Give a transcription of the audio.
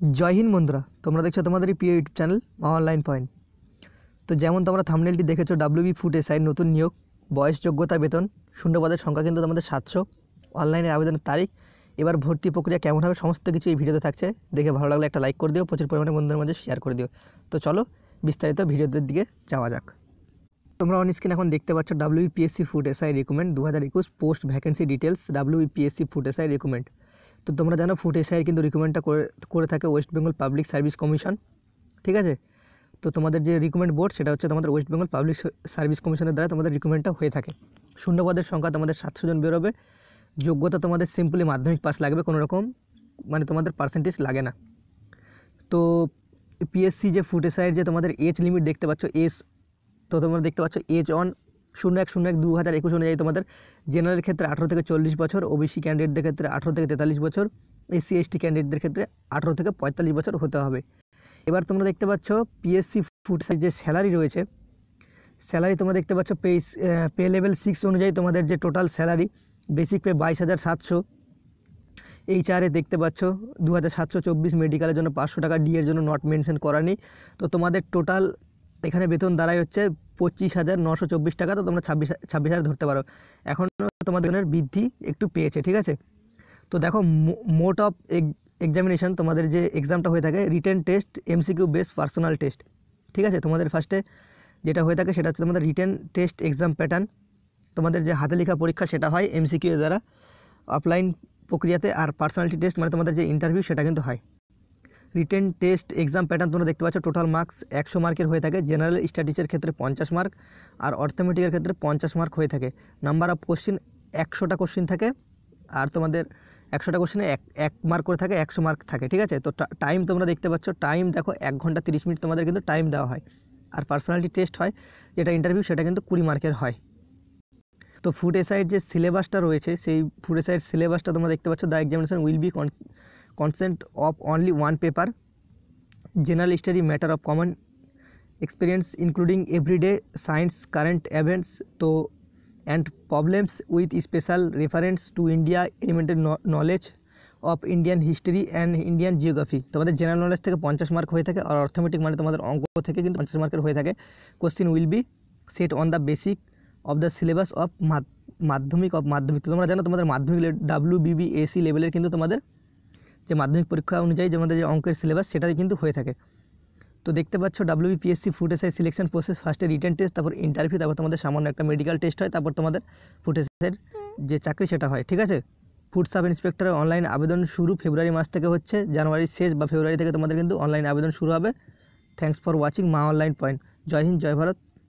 जय हिंद बंधुरा তোমরা দেখছো তোমাদের প্রিয় ইউটিউব চ্যানেল মা অনলাইন পয়েন্ট। তো যেমন তোমরা থাম্বনেলটি দেখেছো ডাব্লিউবি ফুড এসআই নতুন নিয়োগ, বয়স, যোগ্যতা, বেতন, শূন্যপদের সংখ্যা কিন্তু তোমাদের 700, অনলাইনে আবেদনের তারিখ, এবার ভর্তি প্রক্রিয়া কেমন হবে সমস্ত কিছু এই ভিডিওতে থাকছে। দেখে ভালো লাগলে একটা লাইক করে দিও, প্রচুর পরিমাণে বন্ধুদের মাঝে শেয়ার করে দিও। তো চলো বিস্তারিত ভিডিওদের দিকে যাওয়া যাক। তোমরা অন স্ক্রিন এখন দেখতে পাচ্ছ WBPSC food SI recruitment 2021 post vacancy details WBPSC food SI recruitment. তো তোমরা জানো ফুড এসআইয়ের কিন্তু রিক্রুটমেন্টটা করে থাকে West Bengal public service commission, ঠিক আছে। তো তোমাদের যে রিক্রুটমেন্ট বোর্ড সেটা হচ্ছে তোমাদের ওয়েস্ট বেঙ্গল পাবলিক সার্ভিস কমিশনের দ্বারা তোমাদের রিক্রুটমেন্টটা হয়ে থাকে। শূন্যপদের সংখ্যা তোমাদের 700 জন বেরোবে। যোগ্যতা তোমাদের সিম্পলি মাধ্যমিক পাস লাগবে, কোনো রকম মানে তোমাদের পার্সেন্টেজ লাগে না। তো পিএসসি যে ফুড এসআইয়ের যে তোমাদের এজ লিমিট দেখতে পাচ্ছ, তো তোমরা দেখতে পাচ্ছ এজ অন 01/01/2021 অনুযায়ী তোমাদের জেনারেল ক্ষেত্রে 18 থেকে 40 বছর, ওবিসি ক্যান্ডিডেটদের ক্ষেত্রে 18 থেকে 43 বছর, এসসি এসটি ক্যান্ডিডেটদের ক্ষেত্রে 18 থেকে 45 বছর হতে হবে। এবার তোমরা দেখতে পাচ্ছ পিএসসি ফুড এসআই যে স্যালারি রয়েছে, স্যালারি তোমরা দেখতে পাচ্ছ পে লেভেল 6 অনুযায়ী তোমাদের যে টোটাল স্যালারি বেসিক পে 22,700, এইচআরে দেখতে পাচ্ছ 2724, মেডিকেলের জন্য 500 টাকা, ডি এর জন্য নট মেনশন করা নেই। তো তোমাদের টোটাল এখানে বেতন দাঁড়ায় হচ্ছে 25,924 টাকা। তো তোমরা 26,000 ধরতে পারো। এখন তোমাদের বৃদ্ধি একটু পেয়েছে, ঠিক আছে। তো দেখো মোড অফ এক্সামিনেশন, তোমাদের যে এক্সামটা হয়ে থাকে written test, MCQ base, personal test, ঠিক আছে। তোমাদের ফার্স্টে যেটা হয়ে থাকে সেটা হচ্ছে তোমাদের রিটেন টেস্ট এক্সাম প্যাটার্ন, তোমাদের যে হাতে লেখা পরীক্ষা সেটা হয় এমসিকিউ দ্বারা অফলাইন প্রক্রিয়াতে, আর পার্সোনালিটি টেস্ট মানে তোমাদের যে ইন্টারভিউ সেটা কিন্তু হয়। রিটেন টেস্ট এক্সাম প্যাটার্ন তোমরা দেখতে পাচ্ছ টোটাল মার্কস 100 মার্কের হয়ে থাকে। জেনারেল স্টাডিজের ক্ষেত্রে 50 মার্ক, আর অর্থোমেটিকের ক্ষেত্রে 50 মার্ক হয়ে থাকে। নাম্বার অফ কোশ্চিন 100টা কোশ্চিন থাকে, আর তোমাদের 100টা কোশ্চিনে 1 মার্ক করে থাকে, 100 মার্ক থাকে, ঠিক আছে। তো টাইম তোমরা দেখতে পাচ্ছ, টাইম দেখো 1 ঘন্টা 30 মিনিট তোমাদের কিন্তু টাইম দেওয়া হয়। আর পার্সোনালিটি টেস্ট হয় যেটা ইন্টারভিউ, সেটা কিন্তু 20 মার্কের হয়। তো ফুড এসআইয়ের যে সিলেবাসটা রয়েছে সেই ফুড এসআইয়ের সিলেবাসটা তোমরা দেখতে পাচ্ছ, the examination will be consent of only one paper, general study, matter of common experience including everyday science, current events to and problems with special reference to India, elementary knowledge of Indian history and Indian geography। তোমাদের general knowledge থেকে 50 mark হয়ে থাকে, আর অর্থোমেটিক মানে তোমাদের অঙ্ক থেকে কিন্তু 50 মার্কের হয়ে থাকে। Question will be set on the basic of the syllabus of মাধ্যমিক। তো তোমরা জানো তোমাদের মাধ্যমিক WBBAC লেভেলের কিন্তু তোমাদের যে মাধ্যমিক পরীক্ষা অনুযায়ী আমাদের যে অঙ্কের সিলেবাস সেটাই কিন্তু হয়ে থাকে। তো দেখতে পাচ্ছ WBPSC food SI selection process, ফার্স্টে রিটেন টেস্ট, তারপর ইন্টারভিউ, তারপর তোমাদের সামান্য একটা মেডিকেল টেস্ট হয়, তারপর তোমাদের ফুড এসআইয়ের যে চাকরি সেটা হয়, ঠিক আছে। ফুড সাব ইন্সপেক্টরের অনলাইন আবেদন শুরু ফেব্রুয়ারি মাস থেকে হচ্ছে, জানুয়ারির শেষ বা ফেব্রুয়ারি থেকে তোমাদের কিন্তু অনলাইন আবেদন শুরু হবে। থ্যাঙ্কস ফর ওয়াচিং মা অনলাইন পয়েন্ট। জয় হিন্দ, জয় ভারত।